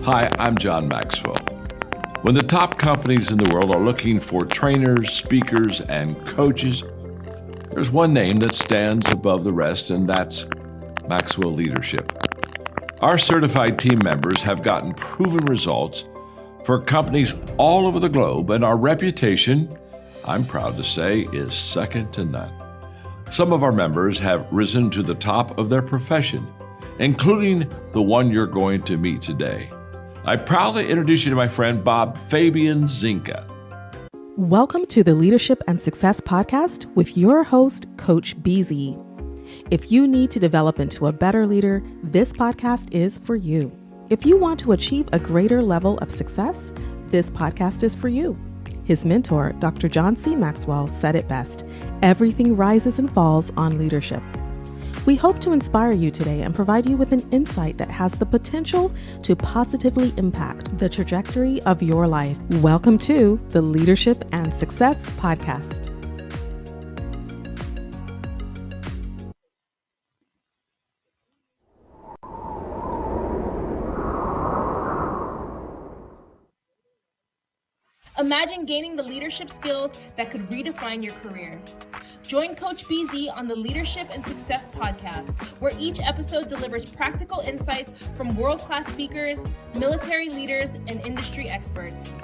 Hi, I'm John Maxwell. When the top companies in the world are looking for trainers, speakers, and coaches, there's one name that stands above the rest, and that's Maxwell Leadership. Our certified team members have gotten proven results for companies all over the globe, and our reputation, I'm proud to say, is second to none. Some of our members have risen to the top of their profession, including the one you're going to meet today. I proudly introduce you to my friend Bob Fabian Zinka. Welcome to the Leadership and Success Podcast with your host, Coach BZ. If you need to develop into a better leader, this podcast is for you. If you want to achieve a greater level of success, this podcast is for you. His mentor, Dr. John C. Maxwell, said it best: everything rises and falls on leadership. We hope to inspire you today and provide you with an insight that has the potential to positively impact the trajectory of your life. Welcome to the Leadership and Success Podcast. Imagine gaining the leadership skills that could redefine your career. Join Coach BZ on the Leadership and Success Podcast, where each episode delivers practical insights from world-class speakers, military leaders, and industry experts.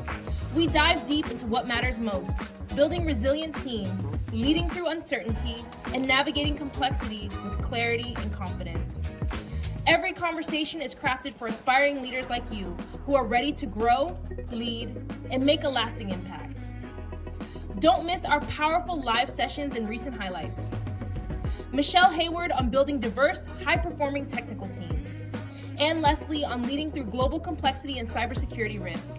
We dive deep into what matters most: building resilient teams, leading through uncertainty, and navigating complexity with clarity and confidence. Every conversation is crafted for aspiring leaders like you who are ready to grow, lead, and make a lasting impact. Don't miss our powerful live sessions and recent highlights. Michelle Hayward on building diverse, high-performing technical teams. Ann Leslie on leading through global complexity and cybersecurity risk.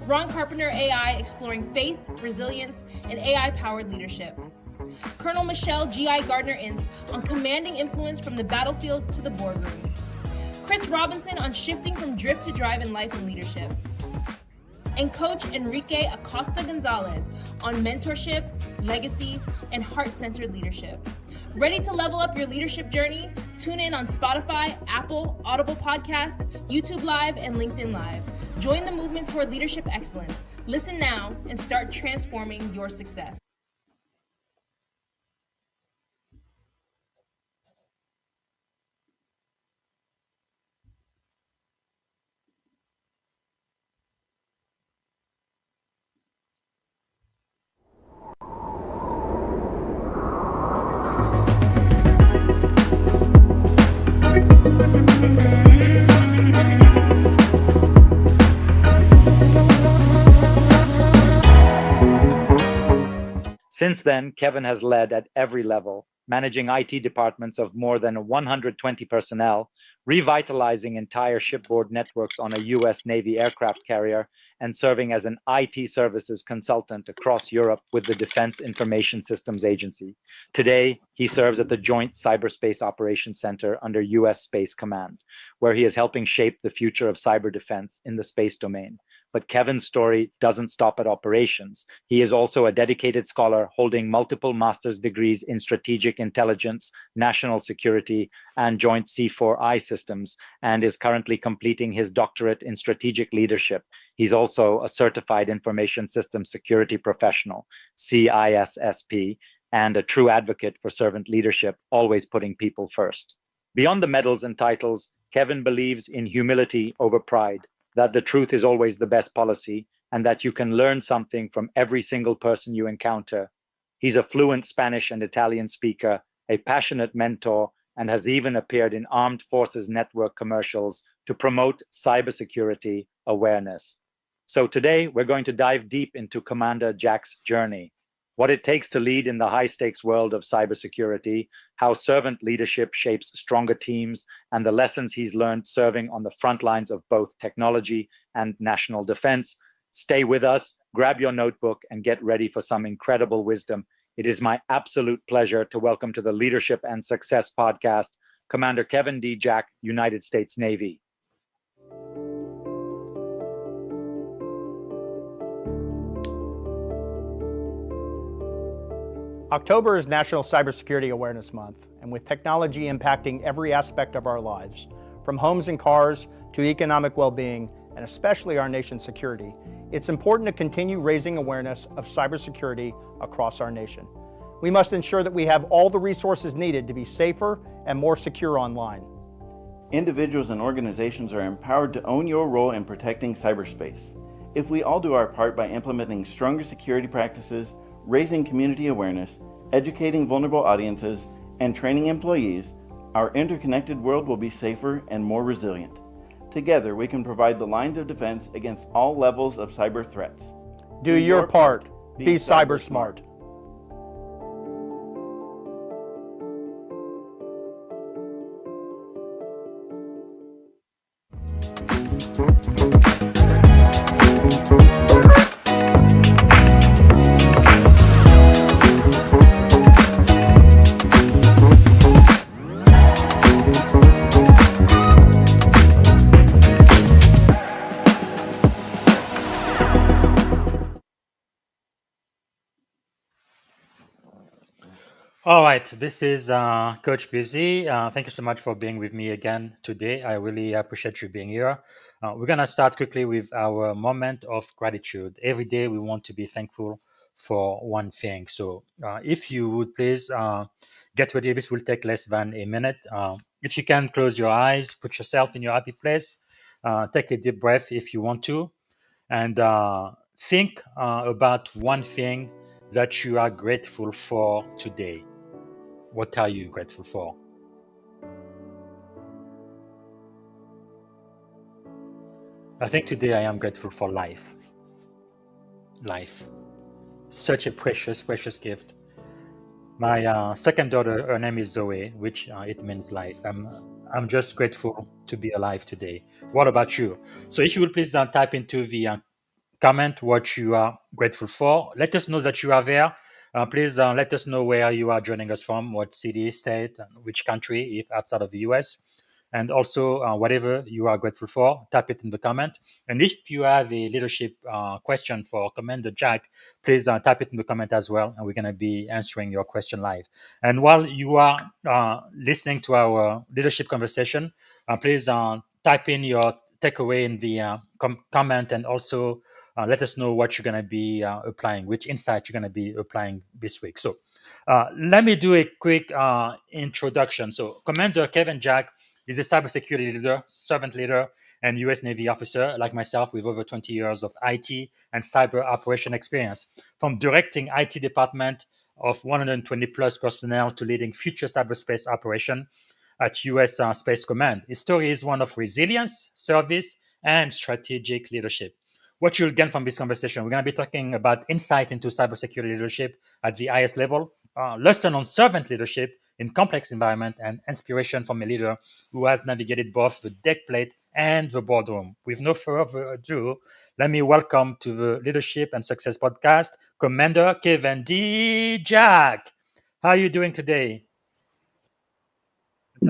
Ron Carpenter AI exploring faith, resilience, and AI-powered leadership. Colonel Michelle G.I. Gardner-Ince on commanding influence from the battlefield to the boardroom. Chris Robinson on shifting from drift to drive in life and leadership. And Coach Enrique Acosta Gonzalez on mentorship, legacy, and heart-centered leadership. Ready to level up your leadership journey? Tune in on Spotify, Apple, Audible Podcasts, YouTube Live, and LinkedIn Live. Join the movement toward leadership excellence. Listen now and start transforming your success. Since then, Kevin has led at every level, managing IT departments of more than 120 personnel, revitalizing entire shipboard networks on a US Navy aircraft carrier, and serving as an IT services consultant across Europe with the Defense Information Systems Agency. Today, he serves at the Joint Cyberspace Operations Center under US Space Command, where he is helping shape the future of cyber defense in the space domain. But Kevin's story doesn't stop at operations. He is also a dedicated scholar holding multiple master's degrees in strategic intelligence, national security, and joint C4I systems, and is currently completing his doctorate in strategic leadership. He's also a certified information systems security professional, CISSP, and a true advocate for servant leadership, always putting people first. Beyond the medals and titles, Kevin believes in humility over pride, that the truth is always the best policy, and that you can learn something from every single person you encounter. He's a fluent Spanish and Italian speaker, a passionate mentor, and has even appeared in Armed Forces Network commercials to promote cybersecurity awareness. So today, we're going to dive deep into Commander Jack's journey, what it takes to lead in the high-stakes world of cybersecurity, how servant leadership shapes stronger teams, and the lessons he's learned serving on the front lines of both technology and national defense. Stay with us, grab your notebook, and get ready for some incredible wisdom. It is my absolute pleasure to welcome to the Leadership and Success Podcast, Commander Kevin D. Jack, United States Navy. October is National Cybersecurity Awareness Month, and with technology impacting every aspect of our lives, from homes and cars to economic well-being, and especially our nation's security, it's important to continue raising awareness of cybersecurity across our nation. We must ensure that we have all the resources needed to be safer and more secure online. Individuals and organizations are empowered to own your role in protecting cyberspace. If we all do our part by implementing stronger security practices, raising community awareness, educating vulnerable audiences, and training employees, our interconnected world will be safer and more resilient. Together, we can provide the lines of defense against all levels of cyber threats. Do your part. Be cyber smart. All right, this is Coach Busy. Thank you so much for being with me again today. I really appreciate you being here. We're going to start quickly with our moment of gratitude. Every day we want to be thankful for one thing. So if you would please get ready, this will take less than a minute. If you can close your eyes, put yourself in your happy place, take a deep breath if you want to, and think about one thing that you are grateful for today. What are you grateful for? I think today I am grateful for life. Life. Such a precious, precious gift. My second daughter, her name is Zoe, which it means life. I'm just grateful to be alive today. What about you? So if you would please type into the comment what you are grateful for. Let us know that you are there. Please let us know where you are joining us from, what city, state, and which country, if outside of the US. And also, whatever you are grateful for, type it in the comment. And if you have a leadership question for Commander Jack, please type it in the comment as well. And we're going to be answering your question live. And while you are listening to our leadership conversation, please type in your takeaway in the comment, and also let us know what you're going to be applying, which insight you're going to be applying this week. So let me do a quick introduction. So Commander Kevin Jack is a cybersecurity leader, servant leader, and U.S. Navy officer like myself with over 20 years of IT and cyber operation experience, from directing IT department of 120 plus personnel to leading future cyberspace operation at U.S. Space Command. His story is one of resilience, service, and strategic leadership. What you'll gain from this conversation, we're going to be talking about insight into cybersecurity leadership at the highest level, lesson on servant leadership in complex environment, and inspiration from a leader who has navigated both the deckplate and the boardroom. With no further ado, let me welcome to the Leadership and Success Podcast, Commander Kevin Jack. How are you doing today?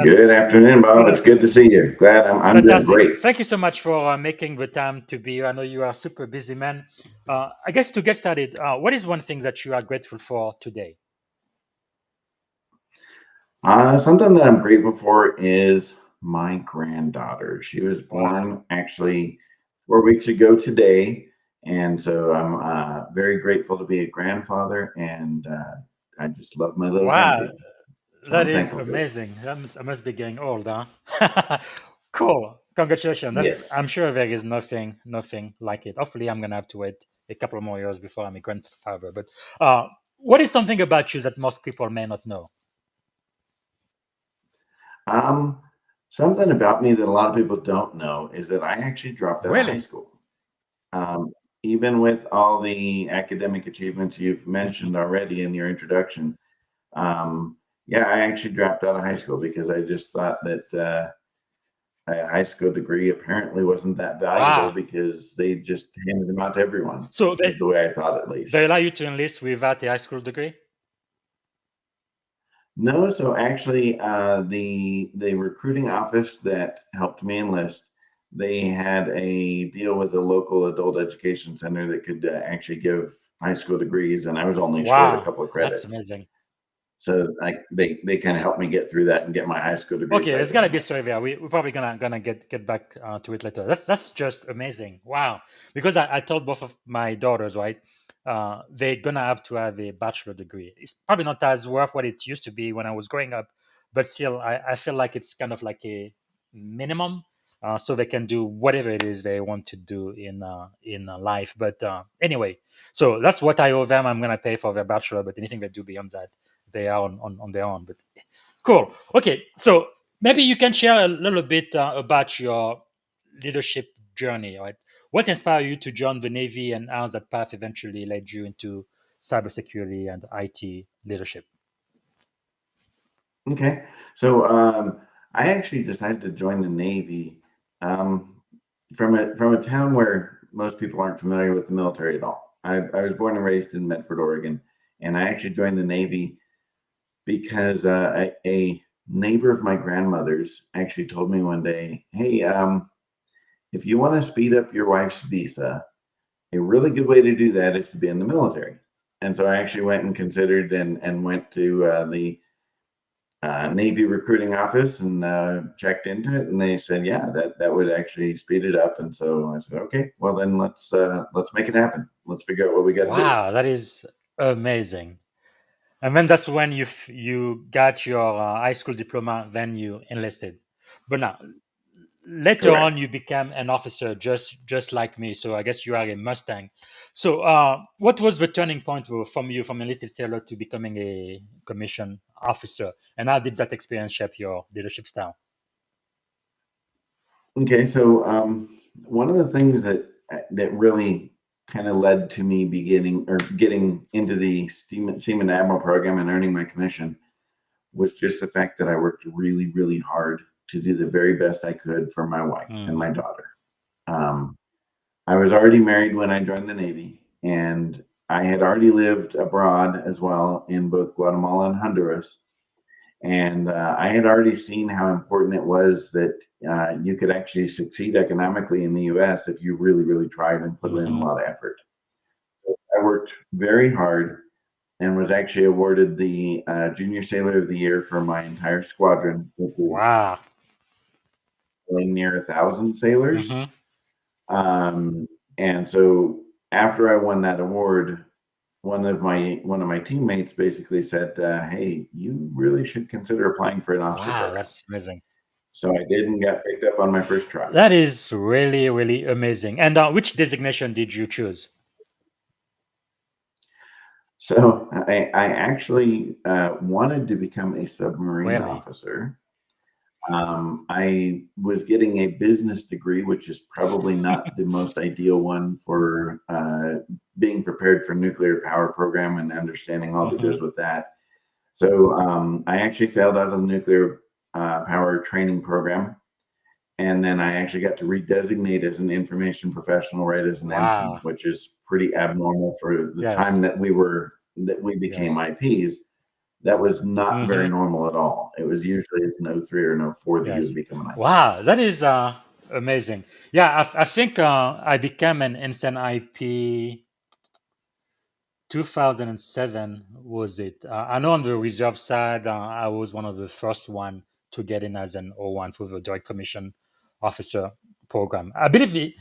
Good afternoon, Bob. It's good to see you. Glad I'm doing Fantastic. great. Thank you so much for making the time to be here. I know you are a super busy man. I guess to get started, what is one thing that you are grateful for today? Something that I'm grateful for is my granddaughter. She was born actually 4 weeks ago today. And so I'm very grateful to be a grandfather, and I just love my little Wow, grandbaby. So that I'm is thankful for it. amazing. I must be getting old, huh? Cool. Congratulations. Yes. I'm sure there is nothing like it. Hopefully, I'm gonna have to wait a couple more years before I'm a grandfather. But what is something about you that most people may not know? Um, Something about me that a lot of people don't know is that I actually dropped out of high Really? school. Um, Even with all the academic achievements you've mentioned already in your introduction, yeah, I actually dropped out of high school because I just thought that a high school degree apparently wasn't that valuable Wow. because they just handed them out to everyone, So is the way I thought at least. they allow you to enlist without a high school degree? No, so actually, the recruiting office that helped me enlist, they had a deal with a local adult education center that could actually give high school degrees, and I was only short a Wow, couple of that's credits. amazing. So they kind of helped me get through that and get my high school degree. Okay, there's gotta be a story there. We're probably gonna get back to it later. That's just amazing. Wow. Because I told both of my daughters, right? They're gonna have to have a bachelor degree. It's probably not as worth what it used to be when I was growing up, but still, I feel like it's kind of like a minimum, so they can do whatever it is they want to do in life. But anyway, so that's what I owe them. I'm gonna pay for their bachelor, but anything they do beyond that, they are on their own. But cool. Okay, so maybe you can share a little bit about your leadership journey, right? What inspired you to join the Navy, and how that path eventually led you into cybersecurity and IT leadership? Okay. So I actually decided to join the Navy from a town where most people aren't familiar with the military at all. I was born and raised in Medford, Oregon, and I actually joined the Navy because a neighbor of my grandmother's actually told me one day, "Hey, if you want to speed up your wife's visa, a really good way to do that is to be in the military." And so I actually went and considered and went to the Navy recruiting office and checked into it, and they said, "Yeah, that would actually speed it up." And so I said, "Okay, well then let's make it happen. Let's figure out what we got to do." Wow, that is amazing. And then that's when you got your high school diploma, then you enlisted. But now, later on Correct. you became an officer, just like me, so I guess you are a Mustang. So what was the turning point from you from enlisted sailor to becoming a commissioned officer, and how did that experience shape your leadership style? Okay, so one of the things that really kind of led to me beginning or getting into the Seaman Admiral program and earning my commission was just the fact that I worked really, really hard to do the very best I could for my wife and my daughter. Um, I was already married when I joined the Navy, and I had already lived abroad as well in both Guatemala and Honduras. And I had already seen how important it was that you could actually succeed economically in the US if you really, really tried and put in a lot of effort. I worked very hard and was actually awarded the Junior Sailor of the Year for my entire squadron, which is Wow. near 1,000 sailors. Hmm. And so after I won that award, one of my teammates basically said, "Hey, you really should consider applying for an officer Wow, program." that's amazing. So I did and got picked up on my first try. That is really, really amazing. And which designation did you choose? So I actually wanted to become a submarine Really? officer. I was getting a business degree, which is probably not the most ideal one for being prepared for nuclear power program and understanding all that goes with that. So I actually failed out of the nuclear power training program. And then I actually got to redesignate as an information professional right as an ensign, Wow. which is pretty abnormal for the time Yes. that we became Yes. IPs. That was not very Hmm. normal at all. It was usually as an 03 or an 04 that you Yes. would become an IP. Wow, that is amazing. Yeah, I think I became an instant IP 2007 was it? I know on the reserve side, I was one of the first one to get in as an O1 for the Direct Commission Officer program. I believe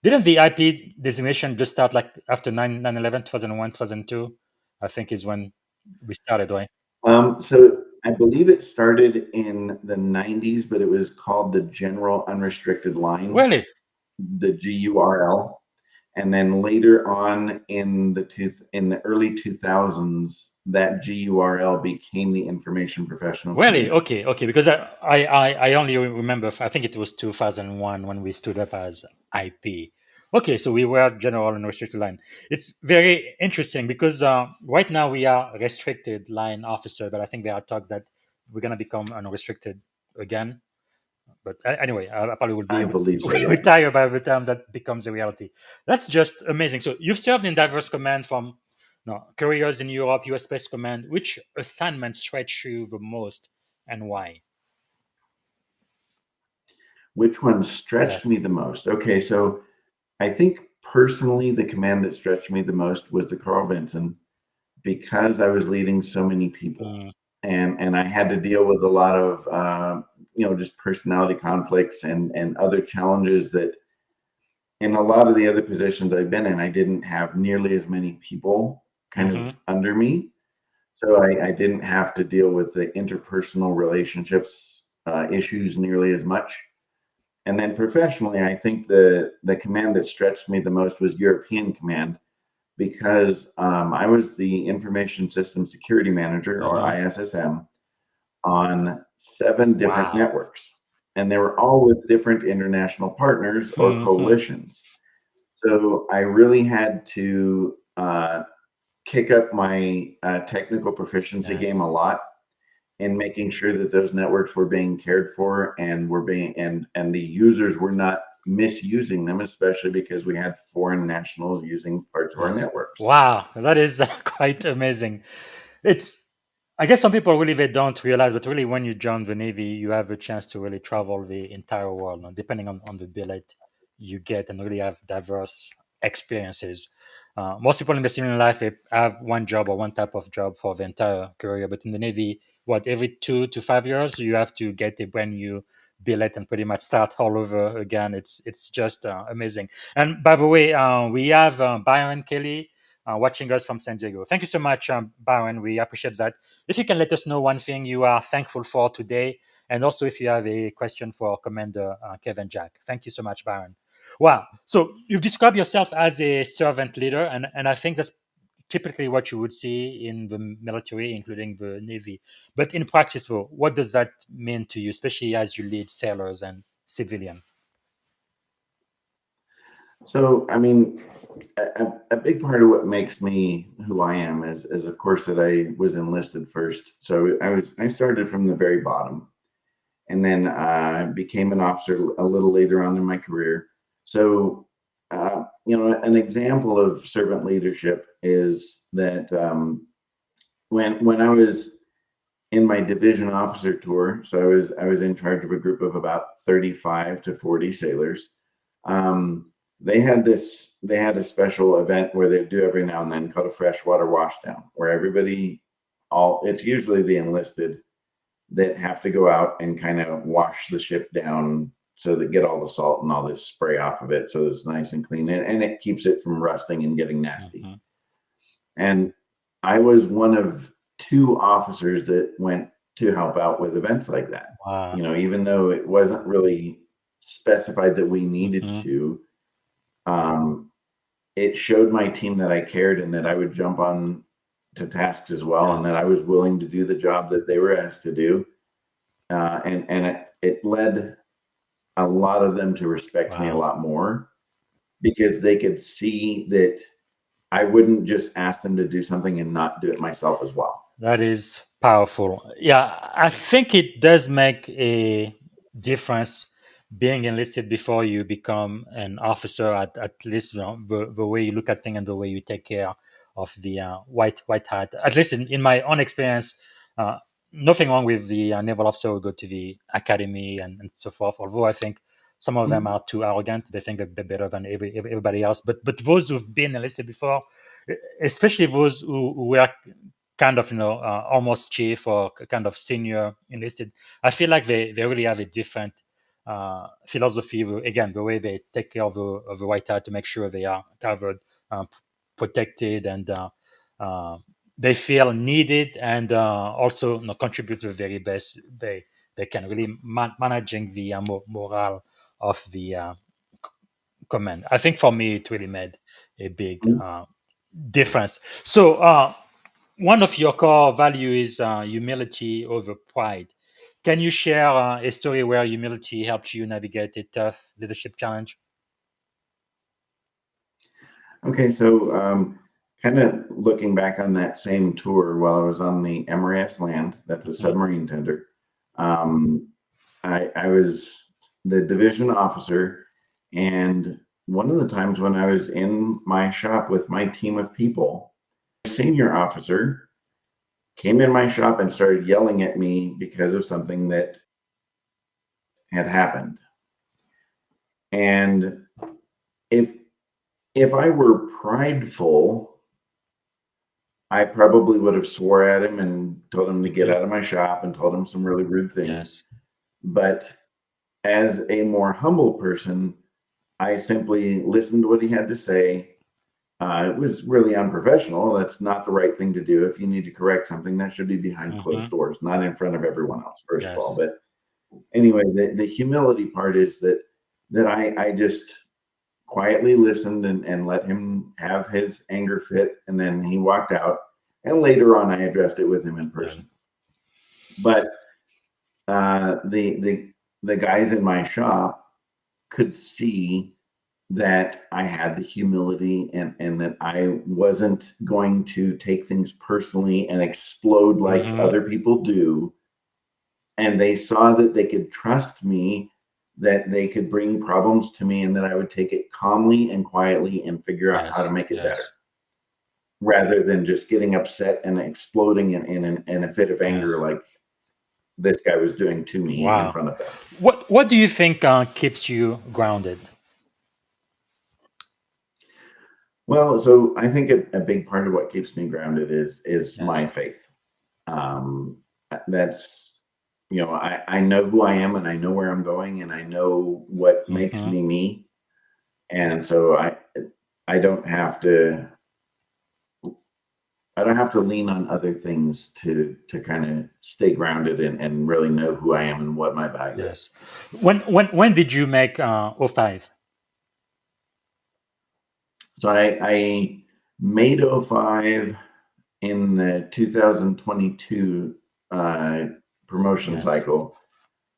didn't the IP designation just start like after 9/11, 2001, 2002? I think is when we started, right? So I believe it started in the 90s, but it was called the General Unrestricted Line, Really? the GURL. And then later on in the early 2000s, that GURL became the Information Professional Really? Community. Okay, okay. Because I only remember, I think it was 2001 when we stood up as IP. Okay, so we were general and restricted line. It's very interesting because right now we are restricted line officer, but I think there are talks that we're going to become unrestricted again. But anyway, I probably will be I believe so, yeah. retired by the time that becomes a reality. That's just amazing. So you've served in diverse command from careers in Europe, US Space Command. Which assignment stretched you the most and why? Which one stretched me Yes. the most? Okay, so I think personally, the command that stretched me the most was the Carl Vinson, because I was leading so many people, and I had to deal with a lot of just personality conflicts and other challenges that in a lot of the other positions I've been in, I didn't have nearly as many people kind of under me. So I didn't have to deal with the interpersonal relationships issues nearly as much. And then professionally, I think the command that stretched me the most was European Command, because I was the Information System Security Manager, or ISSM, on 7 different networks. And they were all with different international partners or coalitions. So I really had to kick up my technical proficiency game a lot in making sure that those networks were being cared for and were being and the users were not misusing them, especially because we had foreign nationals using parts of our networks. Wow, that is quite amazing. It's, I guess some people really they don't realize, but really when you join the Navy, you have a chance to really travel the entire world, and depending on the billet you get, and really have diverse experiences. Most people in the civilian life they have one job or one type of job for the entire career, but in the Navy, every 2 to 5 years you have to get a brand new billet and pretty much start all over again. It's just amazing. And by the way, we have Byron Kelly watching us from San Diego. Thank you so much, Byron. We appreciate that. If you can let us know one thing you are thankful for today, and also if you have a question for Commander Kevin Jack. Thank you so much, Byron. Wow. So you've described yourself as a servant leader, and I think that's typically what you would see in the military, including the Navy. But in practice, though, what does that mean to you, especially as you lead sailors and civilian? So, I mean, a big part of what makes me who I am is of course that I was enlisted first. So I started from the very bottom, and then became an officer a little later on in my career. So, an example of servant leadership is that when I was in my division officer tour, so I was in charge of a group of about 35 to 40 sailors. They had a special event where they do every now and then called a freshwater washdown, where it's usually the enlisted that have to go out and kind of wash the ship down so that get all the salt and all this spray off of it so it's nice and clean, and it keeps it from rusting and getting nasty. And I was one of 2 officers that went to help out with events like that. Wow. Even though it wasn't really specified that we needed to, it showed my team that I cared and that I would jump on to tasks as well, and that I was willing to do the job that they were asked to do. And it led a lot of them to respect me a lot more, because they could see that I wouldn't just ask them to do something and not do it myself as well. That is powerful. Yeah, I think it does make a difference being enlisted before you become an officer. At least the way you look at things and the way you take care of the white hat. At least in my own experience, nothing wrong with the naval officer who go to the academy and so forth. Although I think some of them are too arrogant. They think that they're better than everybody else. But those who've been enlisted before, especially those who were kind of almost chief or kind of senior enlisted, I feel like they really have a different philosophy. Again, the way they take care of the white hat to make sure they are covered, protected, and they feel needed, and also contribute the very best they can, really managing the morale of the command. I think for me it really made a big difference. So one of your core values is humility over pride. Can you share a story where humility helped you navigate a tough leadership challenge? Okay, so kind of looking back on that same tour while I was on the MRS land, that's a submarine tender. I was the division officer, and one of the times when I was in my shop with my team of people, a senior officer came in my shop and started yelling at me because of something that had happened. And if I were prideful, I probably would have swore at him and told him to get out of my shop and told him some really rude things. Yes. But as a more humble person, I simply listened to what he had to say. It was really unprofessional. That's not the right thing to do. If you need to correct something, that should be behind closed doors, not in front of everyone else, first of all. But anyway, the humility part is that I just quietly listened and let him have his anger fit, and then he walked out. And later on, I addressed it with him in person. But the guys in my shop could see that I had the humility and that I wasn't going to take things personally and explode like other people do. And they saw that they could trust me, that they could bring problems to me, and that I would take it calmly and quietly and figure out how to make it better, rather than just getting upset and exploding in a fit of anger like this guy was doing to me in front of them. What do you think keeps you grounded? Well, so I think a big part of what keeps me grounded is my faith. That's, I know who I am and I know where I'm going and I know what makes me me. And so I don't have to lean on other things to kind of stay grounded and really know who I am and what my value is. When did you make O5? So I made O5 in the 2022 promotion cycle.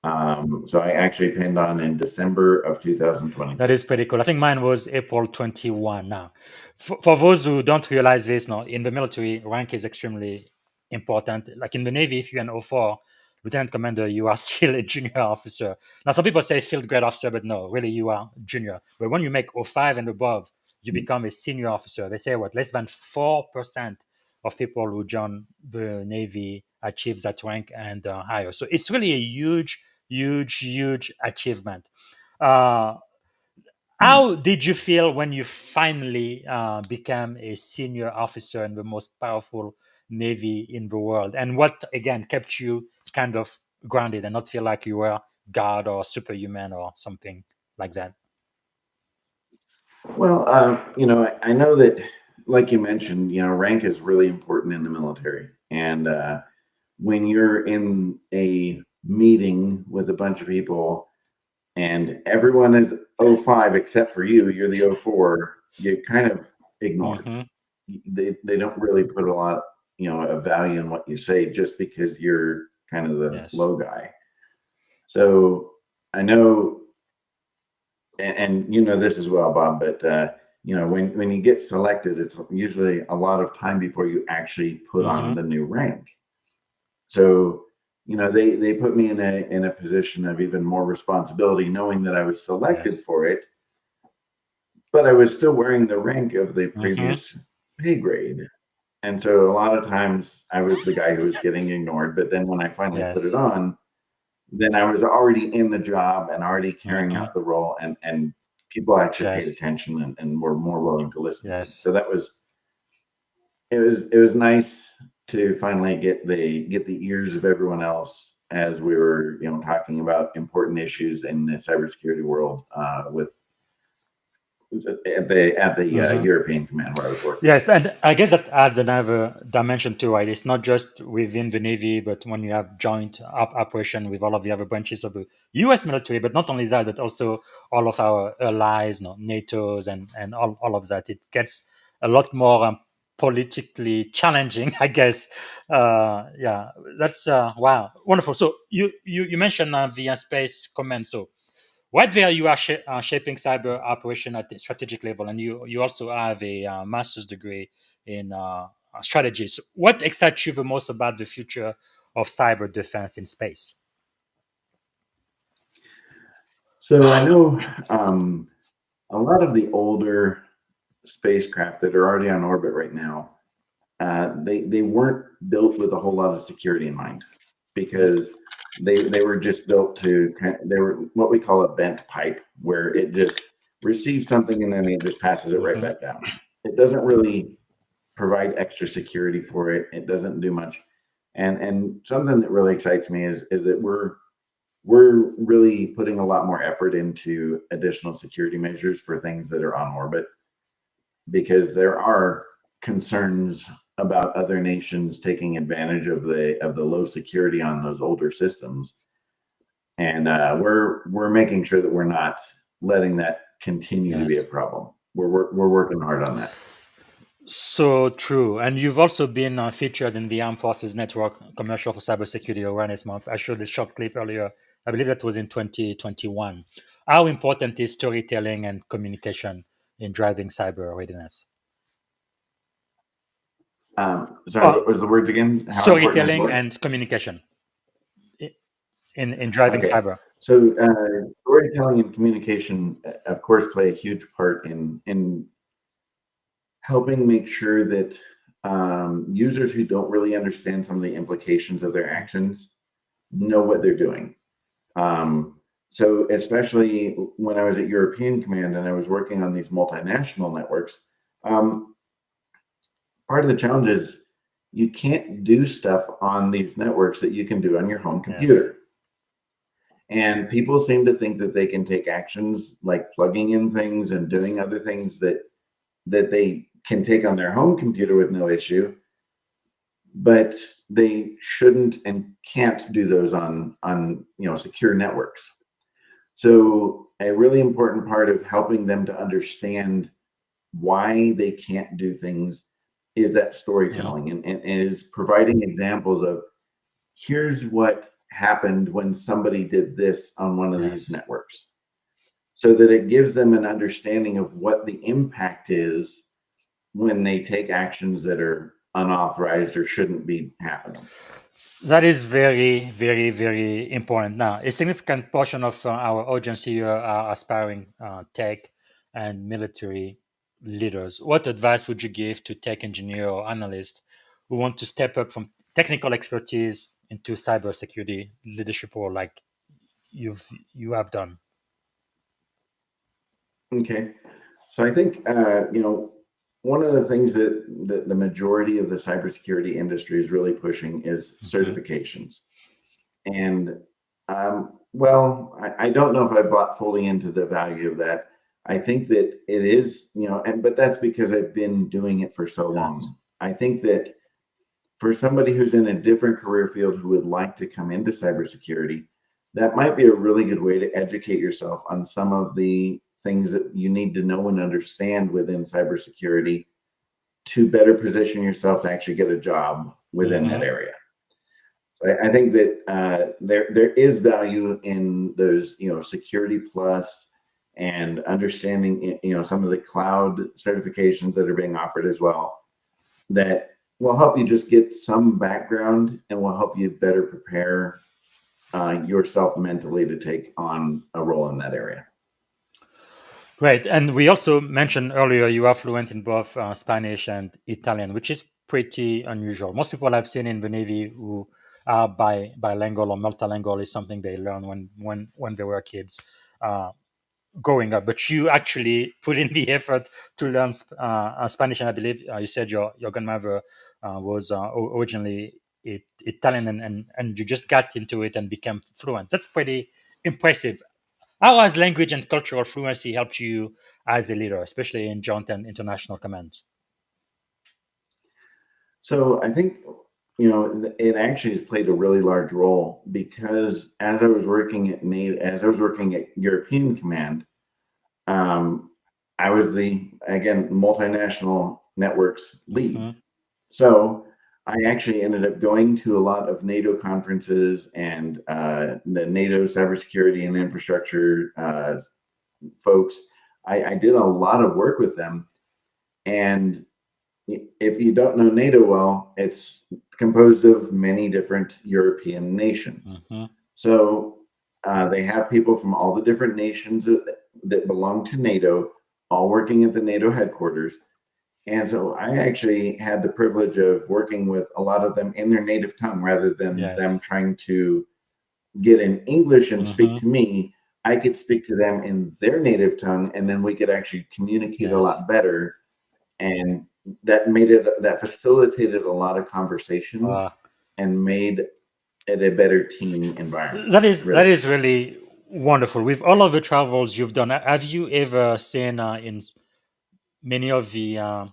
So I actually pinned on in December of 2020. That is pretty cool. I think mine was April 21. Now, for those who don't realize this, now in the military, rank is extremely important. Like in the Navy, if you're an O4, lieutenant commander, you are still a junior officer. Now, some people say field grade officer, but no, really, you are junior. But when you make O5 and above, you become a senior officer. They say less than 4% of people who join the Navy achieve that rank and higher. So it's really a huge achievement. How did you feel when you finally became a senior officer in the most powerful Navy in the world? And what, again, kept you kind of grounded and not feel like you were God or superhuman or something like that? Well, I know that, like you mentioned, rank is really important in the military. And when you're in a meeting with a bunch of people and everyone is 05 except for you, you're the 04, you kind of ignored. They don't really put a lot, of value in what you say just because you're kind of the low guy. So I know, and you know this as well, Bob, but when you get selected, it's usually a lot of time before you actually put on the new rank. So they put me in a position of even more responsibility, knowing that I was selected for it, but I was still wearing the rank of the previous pay grade. And so a lot of times I was the guy who was getting ignored. But then when I finally put it on, then I was already in the job and already carrying out the role, and people actually paid attention and were more willing to listen. So it was nice to finally get the ears of everyone else as we were, talking about important issues in the cybersecurity world at the European command where I was working. Yes, and I guess that adds another dimension too, right? It's not just within the Navy, but when you have joint operation with all of the other branches of the U.S. military, but not only that, but also all of our allies, NATO's and all of that. It gets a lot more politically challenging, I guess. That's wow, wonderful. So you mentioned the space command. So right there, you are shaping cyber operation at the strategic level, and you also have a master's degree in strategy. So what excites you the most about the future of cyber defense in space? So I know a lot of the older spacecraft that are already on orbit right now, they weren't built with a whole lot of security in mind, because they were just built they were what we call a bent pipe, where it just receives something and then it just passes it right back down. It doesn't really provide extra security for it. It doesn't do much. And something that really excites me is that we're really putting a lot more effort into additional security measures for things that are on orbit, because there are concerns about other nations taking advantage of the low security on those older systems. And we're making sure that we're not letting that continue to be a problem. We're working hard on that. So true. And you've also been featured in the Armed Forces Network commercial for Cybersecurity Awareness Month. I showed a short clip earlier. I believe that was in 2021. How important is storytelling and communication in driving cyber readiness? Sorry, what was the words again? How Storytelling and communication in driving cyber. So storytelling and communication, of course, play a huge part in helping make sure that users who don't really understand some of the implications of their actions know what they're doing. So especially when I was at European Command and I was working on these multinational networks, part of the challenge is you can't do stuff on these networks that you can do on your home computer. Yes. And people seem to think that they can take actions like plugging in things and doing other things that they can take on their home computer with no issue, but they shouldn't and can't do those on secure networks. So a really important part of helping them to understand why they can't do things is that storytelling, and is providing examples of here's what happened when somebody did this on one of these networks, so that it gives them an understanding of what the impact is when they take actions that are unauthorized or shouldn't be happening. That is very, very, very important. Now, a significant portion of our audience here are aspiring tech and military leaders. What advice would you give to tech engineer or analysts who want to step up from technical expertise into cybersecurity leadership role like you have done? Okay, so I think one of the things that the majority of the cybersecurity industry is really pushing is certifications. And I don't know if I bought fully into the value of that. I think that it is, but that's because I've been doing it for so long. I think that for somebody who's in a different career field who would like to come into cybersecurity, that might be a really good way to educate yourself on some of the things that you need to know and understand within cybersecurity to better position yourself to actually get a job within that area. So I think that there is value in those, Security Plus and understanding, some of the cloud certifications that are being offered as well, that will help you just get some background and will help you better prepare yourself mentally to take on a role in that area. Great. And we also mentioned earlier you are fluent in both Spanish and Italian, which is pretty unusual. Most people I've seen in the Navy who are bilingual or multilingual is something they learn when they were kids growing up. But you actually put in the effort to learn Spanish, and I believe you said your grandmother was originally Italian, and you just got into it and became fluent. That's pretty impressive. How has language and cultural fluency helped you as a leader, especially in joint and international commands? So I think, it actually has played a really large role, because as I was working at European Command, I was the, again, multinational networks lead. So I actually ended up going to a lot of NATO conferences and the NATO cybersecurity and infrastructure folks. I did a lot of work with them. And if you don't know NATO well, it's composed of many different European nations. So they have people from all the different nations that belong to NATO, all working at the NATO headquarters. And so I actually had the privilege of working with a lot of them in their native tongue, rather than them trying to get in English and speak to me. I could speak to them in their native tongue, and then we could actually communicate a lot better and that facilitated a lot of conversations Uh, and made it a better team environment. that Really. is really wonderful. With all of the travels you've done, have you ever seen in many of the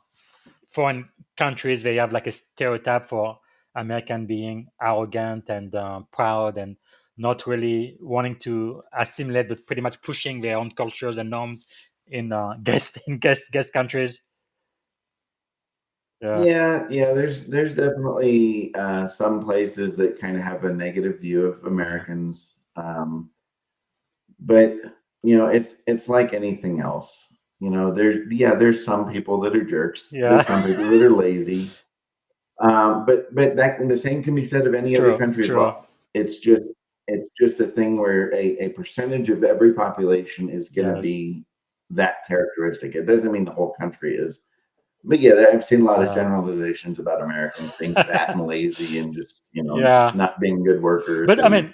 foreign countries they have like a stereotype for American being arrogant and proud and not really wanting to assimilate, but pretty much pushing their own cultures and norms in guest countries? Yeah, Yeah. There's definitely some places that kind of have a negative view of uh, Americans, but it's like anything else. There's some people that are jerks. yeah, There's some people that are lazy. But the same can be said of any other true, country as true. well. It's just it's just a thing where a percentage of every population is going to Yes, be that characteristic. It doesn't mean the whole country is. But yeah, I've seen a lot of uh, generalizations about Americans being fat and lazy and just yeah. not being good workers But I and mean,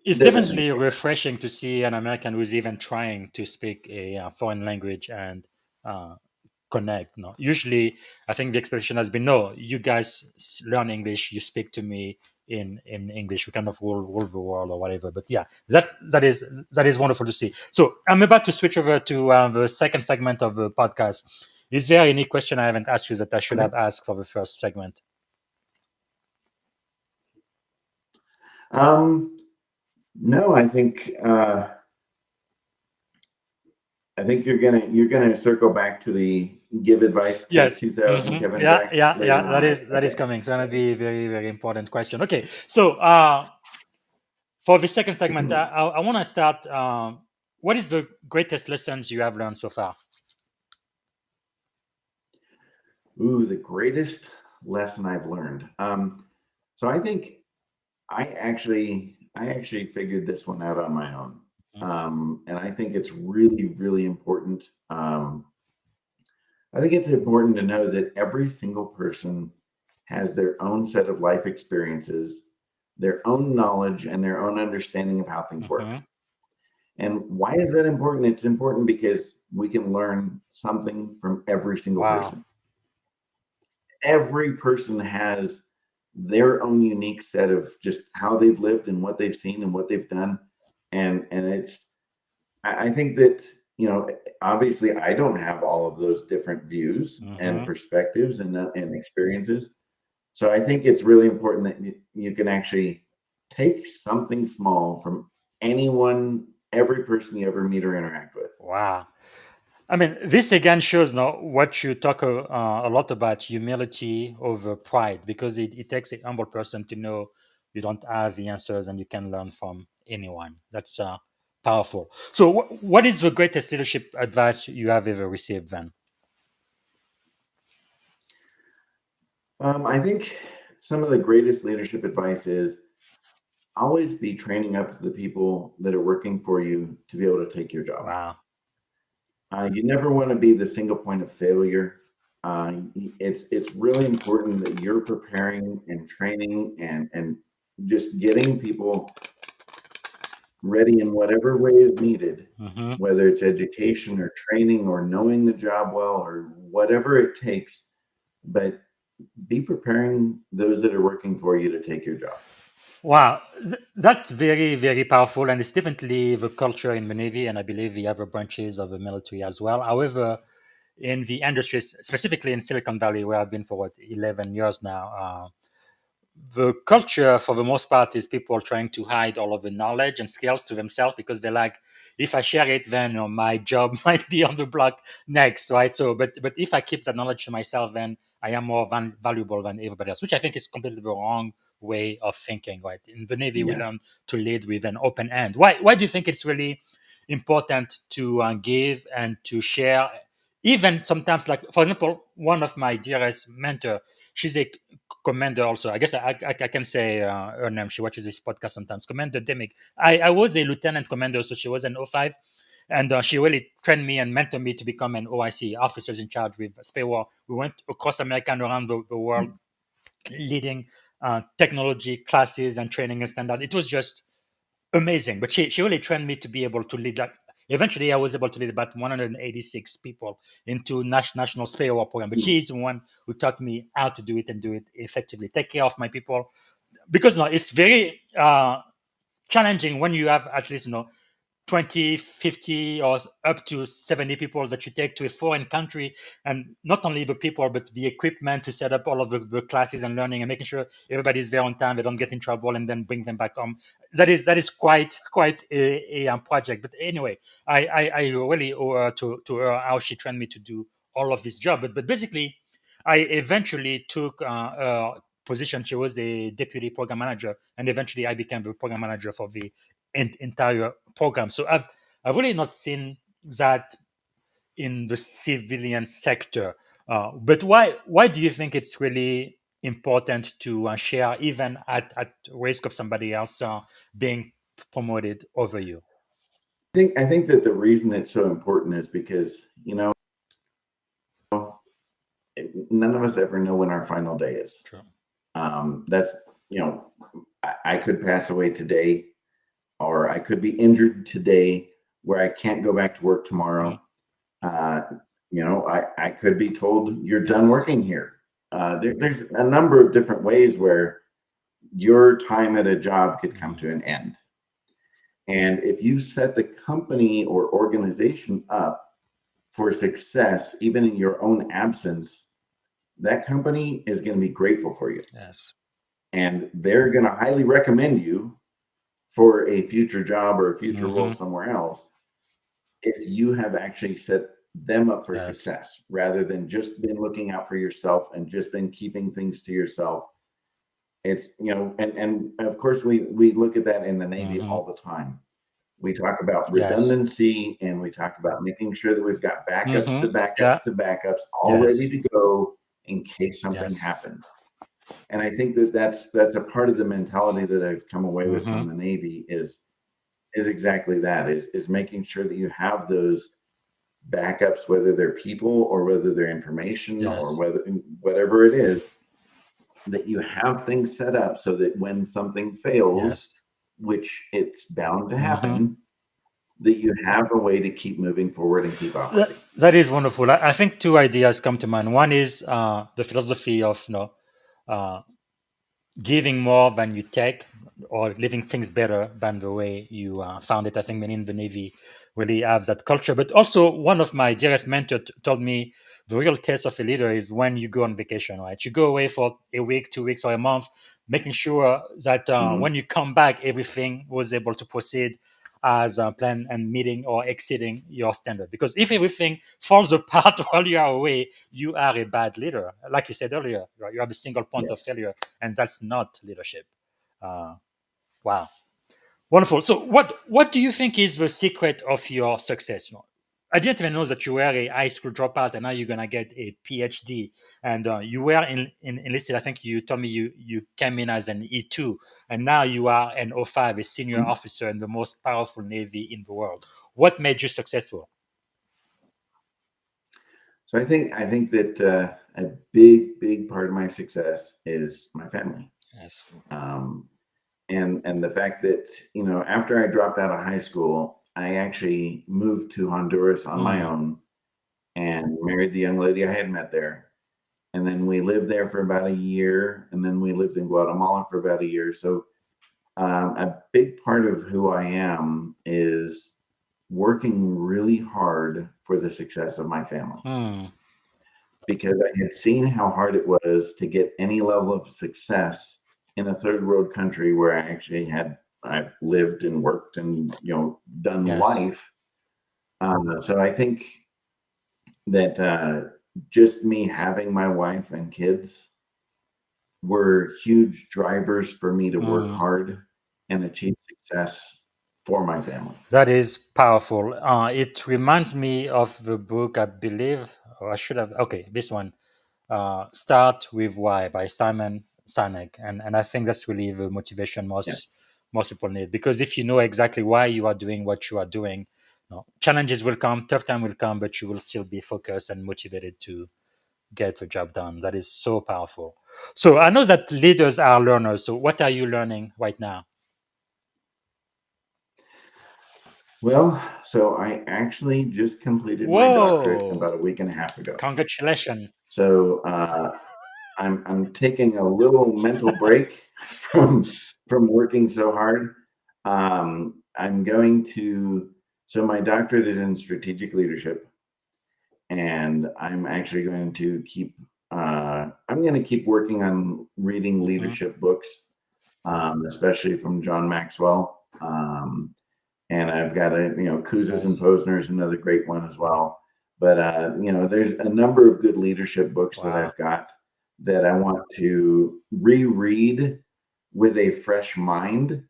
it's different things definitely like that. refreshing to see an American who's even trying to speak a foreign language and uh, connect. No, usually I think the expectation has been, no, you guys learn English, you speak to me in English, we kind of rule the world or whatever. But yeah, that is wonderful to see. So I'm about to switch over to the second segment of the podcast. Is there any question I haven't asked you that I should Okay. have asked for the first segment? Um, no, I think you're gonna circle back to the give advice to Yes. 2000 Kevin Yeah, Jack yeah, yeah. later on, That right? is that is Okay. coming. It's gonna be a very, very important question. Okay. So for the second segment, I want to start. What is the greatest lessons you have learned so far? Ooh, the greatest lesson I've learned. So I think I actually figured this one out on my own. And I think it's really, really important. I think it's important to know that every single person has their own set of life experiences, their own knowledge, and their own understanding of how things work. Mm-hmm. And why is that important? It's important because we can learn something from every single Wow. person. Every person has their own unique set of just how they've lived and what they've seen and what they've done. And I think that, obviously I don't have all of those different views and Mm-hmm. perspectives and experiences. So I think it's really important that you can actually take something small from anyone, every person you ever meet or interact with. Wow. I mean, this again shows now what you talk a lot about humility over pride, because it takes a humble person to know you don't have the answers and you can learn from anyone. That's powerful. So, what is the greatest leadership advice you have ever received then? I think some of the greatest leadership advice is always be training up the people that are working for you to be able to take your job. Wow. You never want to be the single point of failure. It's really important that you're preparing and training and just getting people ready in whatever way is needed, Mm-hmm. whether it's education or training or knowing the job well or whatever it takes. But be preparing those that are working for you to take your job. Wow, that's very, very powerful, and it's definitely the culture in the Navy, and I believe the other branches of the military as well. However, in the industries, specifically in Silicon Valley, where I've been for 11 years now, the culture for the most part is people trying to hide all of the knowledge and skills to themselves, because they're like, if I share it, then my job might be on the block next, right? So but if I keep that knowledge to myself, then I am more valuable than everybody else, which I think is completely the wrong way of thinking, right? In the Navy we Yeah. learn to lead with an open hand. Why do you think it's really important to give and to share, even sometimes, like for example, one of my dearest mentor, she's a commander also. I guess I can say her name. She watches this podcast sometimes. Commander Demick. I was a lieutenant commander, so she was an O5, and she really trained me and mentored me to become an OIC, officers in charge with SPAWAR. We went across America and around the world, leading technology classes and training and standard. It was just amazing. But she really trained me to be able to lead like eventually I was able to lead about 186 people into national spare program. But she's the one who taught me how to do it and do it effectively, take care of my people. Because no, it's very challenging when you have at least 20, 50, or up to 70 people that you take to a foreign country, and not only the people but the equipment to set up all of the classes and learning and making sure everybody's there on time, they don't get in trouble, and then bring them back home. That is quite a project. But anyway, I really owe her to her how she trained me to do all of this job. But basically, I eventually took a position. She was a deputy program manager, and eventually I became the program manager for the entire program. So I've really not seen that in the civilian sector. But why do you think it's really important to share, even at risk of somebody else being promoted over you? I think that the reason it's so important is because none of us ever know when our final day is. True. That's I could pass away today, or I could be injured today where I can't go back to work tomorrow. I could be told you're done working here. There's a number of different ways where your time at a job could come to an end. And if you set the company or organization up for success, even in your own absence, that company is going to be grateful for you. Yes. And they're going to highly recommend you for a future job or a future role somewhere else if you have actually set them up for success, rather than just been looking out for yourself and just been keeping things to yourself. It's and of course we look at that in the Navy all the time. We talk about redundancy, and we talk about making sure that we've got backups to backups to backups all ready to go in case something happens. And I think that's a part of the mentality that I've come away with from the Navy is exactly that, is making sure that you have those backups, whether they're people or whether they're information or whatever it is, that you have things set up so that when something fails, which it's bound to happen, that you have a way to keep moving forward and keep operating. That is wonderful. I think two ideas come to mind. One is the philosophy of giving more than you take, or living things better than the way you found it. I think many in the Navy really have that culture. But also, one of my dearest mentors told me the real test of a leader is when you go on vacation, right? You go away for a week, 2 weeks, or a month, making sure that when you come back, everything was able to proceed as planned and meeting or exceeding your standard. Because if everything falls apart while you are away, you are a bad leader. Like you said earlier, right? You have a single point of failure, and that's not leadership. Wow. Wonderful. So what do you think is the secret of your success? I didn't even know that you were a high school dropout, and now you're gonna get a PhD. And you were enlisted. I think you told me you came in as an E2, and now you are an O5, a senior officer in the most powerful Navy in the world. What made you successful? So I think that a big part of my success is my family. Yes. And the fact that after I dropped out of high school, I actually moved to Honduras on my own and married the young lady I had met there. And then we lived there for about a year, and then we lived in Guatemala for about a year. So a big part of who I am is working really hard for the success of my family. Because I had seen how hard it was to get any level of success in a third world country where I've lived and worked and done life. So I think that just me having my wife and kids were huge drivers for me to work hard and achieve success for my family. That is powerful. It reminds me of the book, I believe, or I should have. Okay, this one, Start With Why by Simon Sinek, and I think that's really the motivation most people need, because if you know exactly why you are doing what you are doing, challenges will come, tough time will come, but you will still be focused and motivated to get the job done. That is so powerful. So I know that leaders are learners. So what are you learning right now? Well, so I actually just completed my doctorate about a Whoa! week and a half ago. Congratulations. So I'm taking a little mental break from working so hard. I'm going to so my doctorate is in strategic leadership, and I'm actually going to keep I'm going to keep working on reading Mhm. leadership books, especially from John Maxwell. And I've got Kouzes and Yes. Posner is another great one as well. But there's a number of good leadership books that Wow. I've got that I want to reread with a fresh mind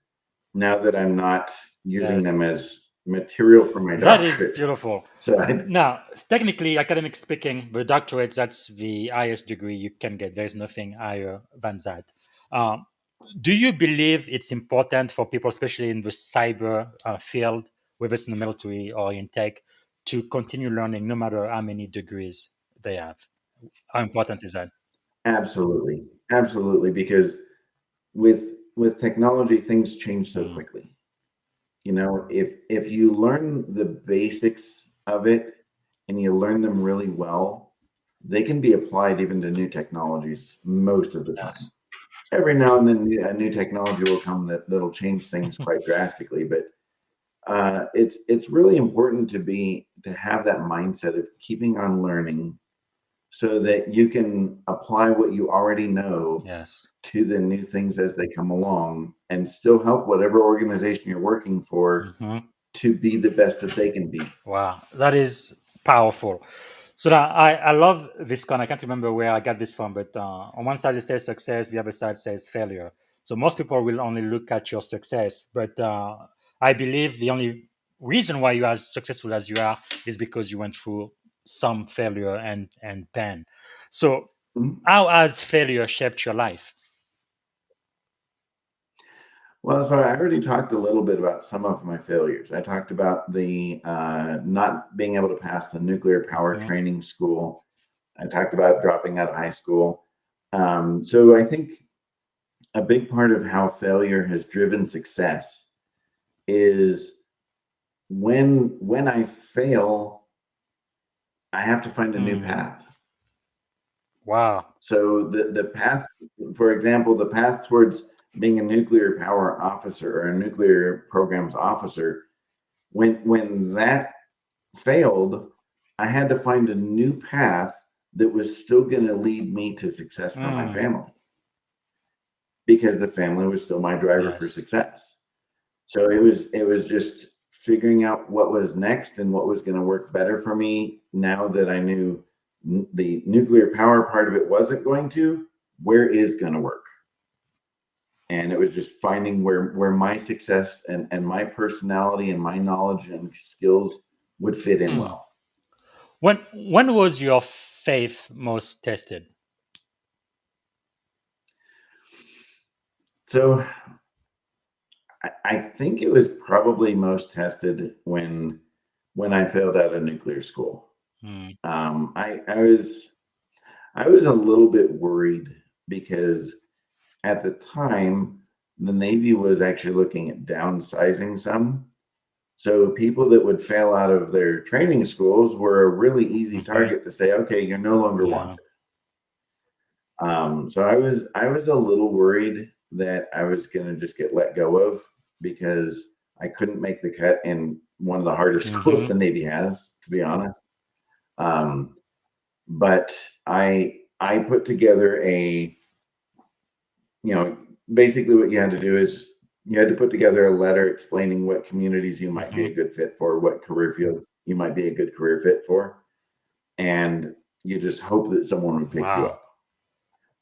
now that I'm not using Yes. them as material for my That is doctorate. beautiful. So I, Now, technically, academic speaking, the doctorate, that's the highest degree you can get. There's nothing higher than that. Um, do you believe it's important for people, especially in the cyber field, whether it's in the military or in tech, to continue learning no matter how many degrees they have? How important is that? absolutely, absolutely, because with technology, things change so Mm, quickly. If you learn the basics of it and you learn them really well, they can be applied even to new technologies most of the time. yes. Every now and then, a new technology will come that'll change things quite drastically, but it's really important to have that mindset of keeping on learning so that you can apply what you already know Yes. to the new things as they come along and still help whatever organization you're working for Mhm. to be the best that they can be. Wow, that is powerful. So now I love this con. I can't remember where I got this from, but on one side it says success, the other side says failure. So most people will only look at your success, but I believe the only reason why you are as successful as you are is because you went through some failure and pain. So Mhm. how has failure shaped your life? Well, so I already talked a little bit about some of my failures. I talked about the not being able to pass the nuclear power Mhm. training school. I talked about dropping out of high school. So I think a big part of how failure has driven success is when I fail, I have to find a new Mm. path. Wow. So the path, for example, the path towards being a nuclear power officer or a nuclear programs officer, when that failed, I had to find a new path that was still going to lead me to success for my Mm. family because the family was still my driver for Yes. success. So it was just figuring out what was next and what was going to work better for me now that I knew the nuclear power part of it wasn't going to, where is going to work. And it was just finding where my success and my personality and my knowledge and skills would fit in Mm. well. When was your faith most tested? So I think it was probably most tested when I failed out of nuclear school. Mm. I was a little bit worried because at the time the Navy was actually looking at downsizing some. So people that would fail out of their training schools were a really easy Mhm. target to say, okay, you're no longer Yeah. wanted. So I was a little worried that I was going to just get let go of because I couldn't make the cut in one of the hardest schools Mhm. the Navy has, to be honest. Um, but I put together you know, basically what you had to do is you had to put together a letter explaining what communities you might be a Mhm. good fit for, what career field you might be a good career fit for, and you just hope that someone would pick you Wow. up.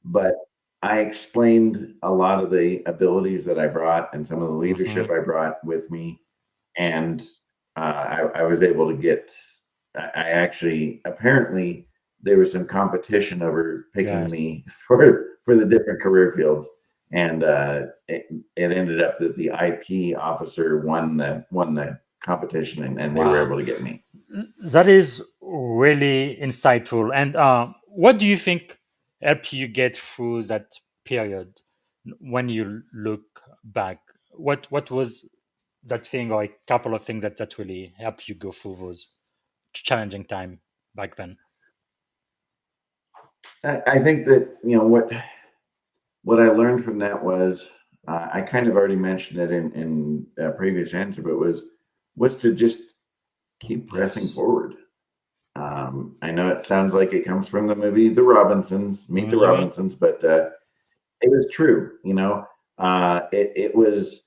But I explained a lot of the abilities that I brought and some of the leadership Mhm. I brought with me, and I was able to get. I actually apparently there was some competition over picking Yes. me for the different career fields, and it ended up that the IP officer won the competition, and they were Wow. able to get me. That is really insightful. And what do you think helped you get through that period when you look back? What was that thing or a couple of things that really helped you go through those challenging time back then? I think that what I learned from that was I kind of already mentioned it in a previous answer, but was to just keep pressing Yes. forward. I know it sounds like it comes from the movie The Robinsons, Meet the Robinsons, but it was true. It was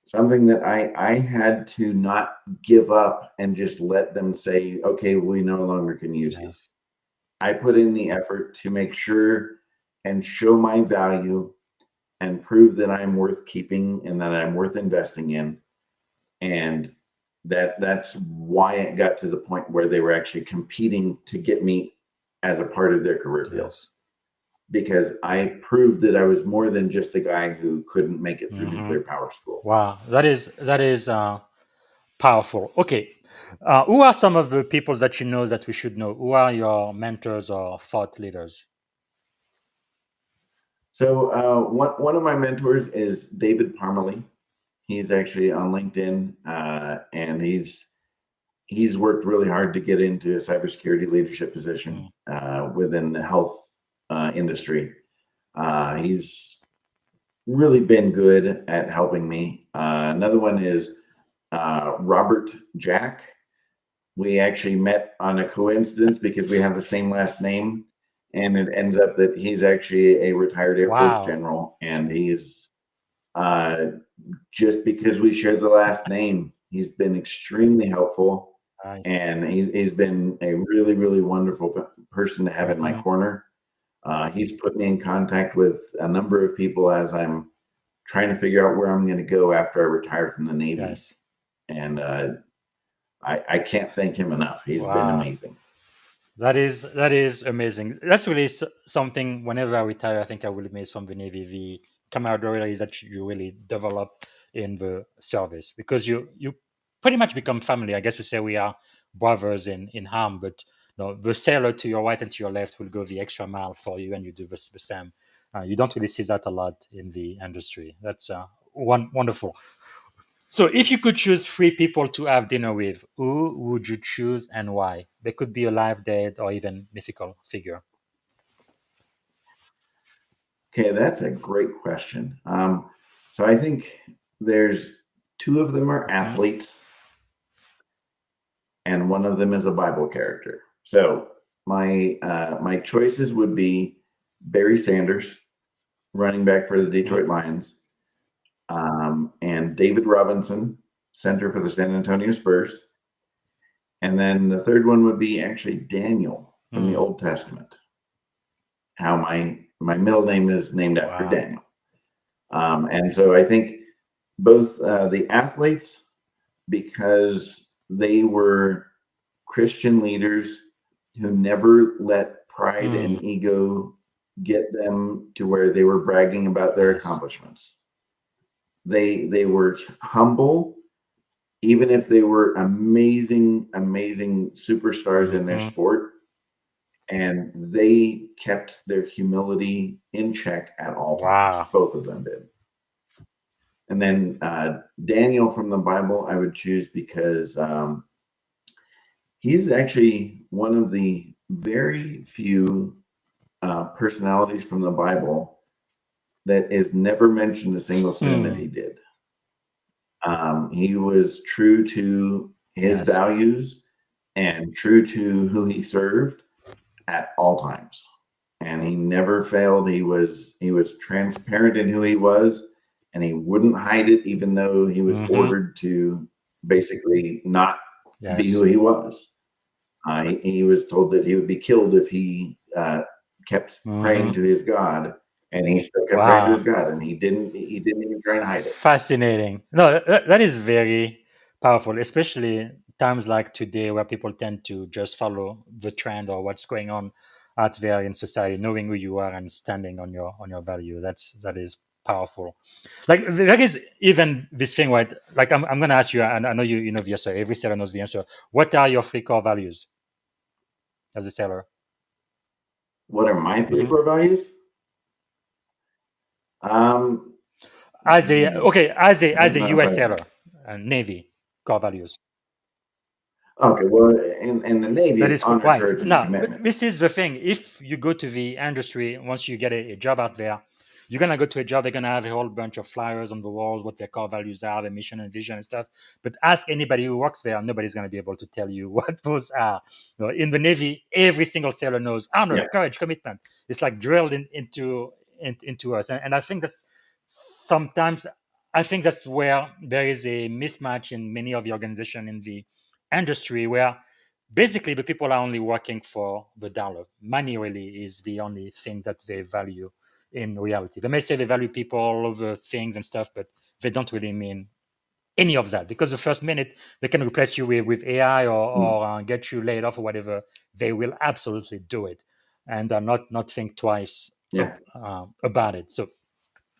something that I had to not give up and just let them say, okay, we no longer can use you. Yes. I put in the effort to make sure and show my value and prove that I'm worth keeping and that I'm worth investing in. And that's why it got to the point where they were actually competing to get me as a part of their career field. Yes. Because I proved that I was more than just a guy who couldn't make it through nuclear power school. Wow, that is powerful. Okay, who are some of the people that you know that we should know? Who are your mentors or thought leaders? So one of my mentors is David Parmalee. He's actually on LinkedIn, and he's worked really hard to get into a cybersecurity leadership position within the health industry. He's really been good at helping me. Another one is Robert Jack. We actually met on a coincidence because we have the same last name, and it ends up that he's actually a retired Air Force general, and he's just because we share the last name, he's been extremely helpful. Nice. And he's been a really, really wonderful person to have in my corner. He's put me in contact with a number of people as I'm trying to figure out where I'm going to go after I retire from the Navy. Yes. And I can't thank him enough. He's been amazing. That is amazing. That's really something. Whenever I retire, I think I will miss from the Navy. The camaraderie that you really develop in the service, because you pretty much become family. I guess we say we are brothers in harm, but the sailor to your right and to your left will go the extra mile for you, and you do the same. You don't really see that a lot in the industry. That's wonderful. So, if you could choose 3 people to have dinner with, who would you choose and why? They could be alive, dead, or even mythical figure. Okay, that's a great question. So I think there's 2 of them are athletes, and one of them is a Bible character. So my choices would be Barry Sanders, running back for the Detroit Lions, and David Robinson, center for the San Antonio Spurs. And then the third one would be actually Daniel from the Old Testament. How my middle name is named after Daniel. And so I think both the athletes, because they were Christian leaders who never let pride and ego get them to where they were bragging about their accomplishments. They were humble, even if they were amazing superstars in their sport, and they kept their humility in check at all times. Both of them did. And then Daniel from the Bible I would choose because he's actually one of the very few personalities from the Bible that is never mentioned a single sin that he did. He was true to his values and true to who he served at all times, and he never failed. He was transparent in who he was, and he wouldn't hide it, even though he was ordered to basically not be who he was. He was told that he would be killed if he kept praying to his God, and he still kept praying to his God, and he didn't even try and hide it. Fascinating. No, that is very powerful, especially times like today where people tend to just follow the trend or what's going on out there in society, knowing who you are and standing on your value. That is powerful. Like there is even this thing, right? Like I'm gonna ask you, and I know you know the answer. Every seller knows the answer. What are your 3 core values as a seller? What are my 3 core values? As a US seller, Navy core values. Okay, well, in the Navy, That it's is cool. honor, Right. courage, and Now, but commitment. this is the thing. If you go to the industry, once you get a job out there, you're going to go to a job, they're going to have a whole bunch of flyers on the walls, what their core values are, their mission and vision and stuff. But ask anybody who works there, nobody's going to be able to tell you what those are. In the Navy, every single sailor knows honor, Yeah, courage, commitment. It's like drilled into us. And I think that's sometimes, I think that's where there is a mismatch in many of the organization in the industry where basically the people are only working for the dollar. Money really is the only thing that they value in reality. They may say they value people over things and stuff, but they don't really mean any of that, because the first minute they can replace you with AI or get you laid off or whatever, they will absolutely do it and not think twice yeah. about it. So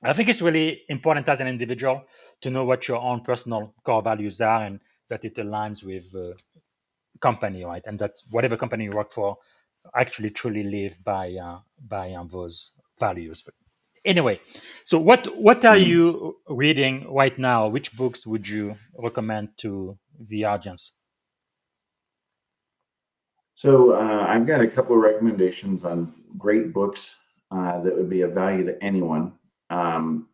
I think it's really important as an individual to know what your own personal core values are and that it aligns with company, right? And that whatever company you work for actually truly live by those values. But anyway, so what are Mhm. you reading right now? Which books would you recommend to the audience? So I've got a couple of recommendations on great books that would be of value to anyone. Um,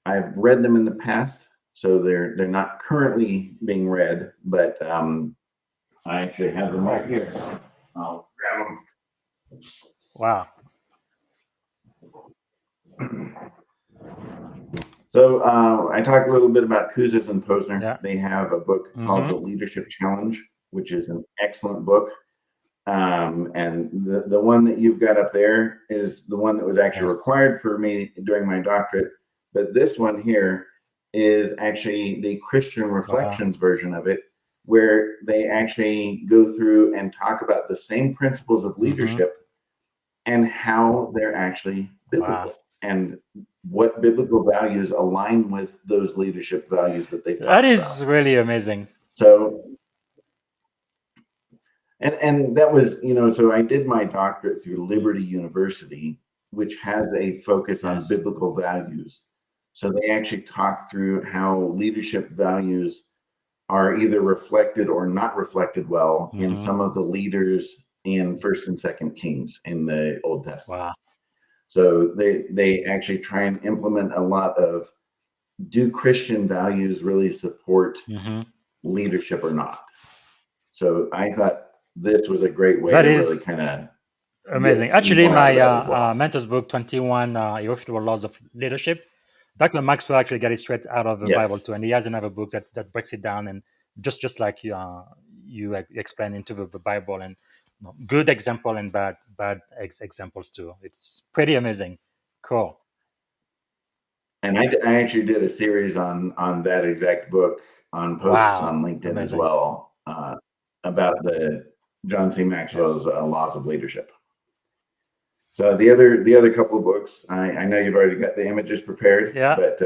I've read them in the past, so they're not currently being read, but I actually have them right here. I'll grab Wow. them. So I talked a little bit about Kouzes and Posner. Yeah. They have a book called The Leadership Challenge, which is an excellent book. And the one that you've got up there is the one that was actually Yes. required for me during my doctorate. But this one here is actually the Christian Reflections version of it, where they actually go through and talk about the same principles of leadership and how they're actually biblical and what biblical values align with those leadership values that they've That talked is about. really amazing. So and that was, so I did my doctorate through Liberty University, which has a focus on Yes. biblical values. So they actually talk through how leadership values are either reflected or not reflected well in some of the leaders in First and Second Kings in the Old Testament. Wow. So they actually try and implement a lot of, do Christian values really support leadership or not? So I thought this was a great way That to really is kind of amazing. get Actually, more out my of that as well. mentor's book, 21 Irrefutable Laws of Leadership, Dr. Maxwell actually got it straight out of the Bible Yes. too. And he has another book that breaks it down and just like you explain into the Bible, and good example and bad examples too. It's pretty amazing. Cool. And I actually did a series on that exact book on posts Wow. on LinkedIn as Amazing. well about the John C. Maxwell's Yes. Laws of Leadership. So the other couple of books, I know you've already got the images prepared, Yeah. but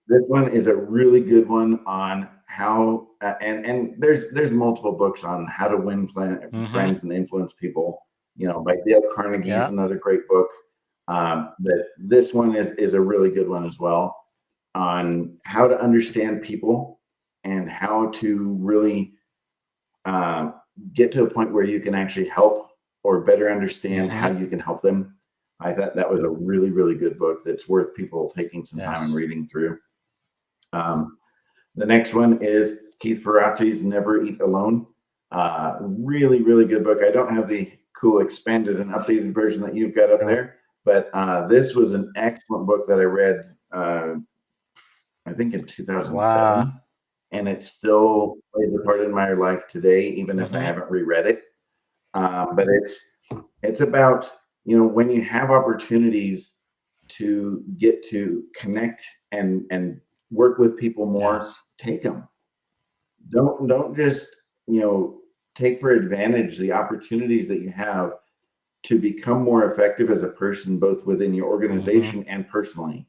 this one is a really good one on how and there's multiple books on how to win friends and influence people. By Dale Carnegie is Yeah. another great book. But this one is a really good one as well on how to understand people and how to really get to a point where you can actually help or better understand how you can help them. I thought that was a really, really good book that's worth people taking some time and Yes. reading through. The next one is Keith Ferrazzi's Never Eat Alone. Really, really good book. I don't have the cool expanded and updated version that you've got up there, but this was an excellent book that I read, I think in 2007. Wow. And it still plays a part in my life today, even if I haven't reread it. But it's about, when you have opportunities to get to connect and work with people more, Yes. take them. Don't just, take for advantage the opportunities that you have to become more effective as a person, both within your organization and personally.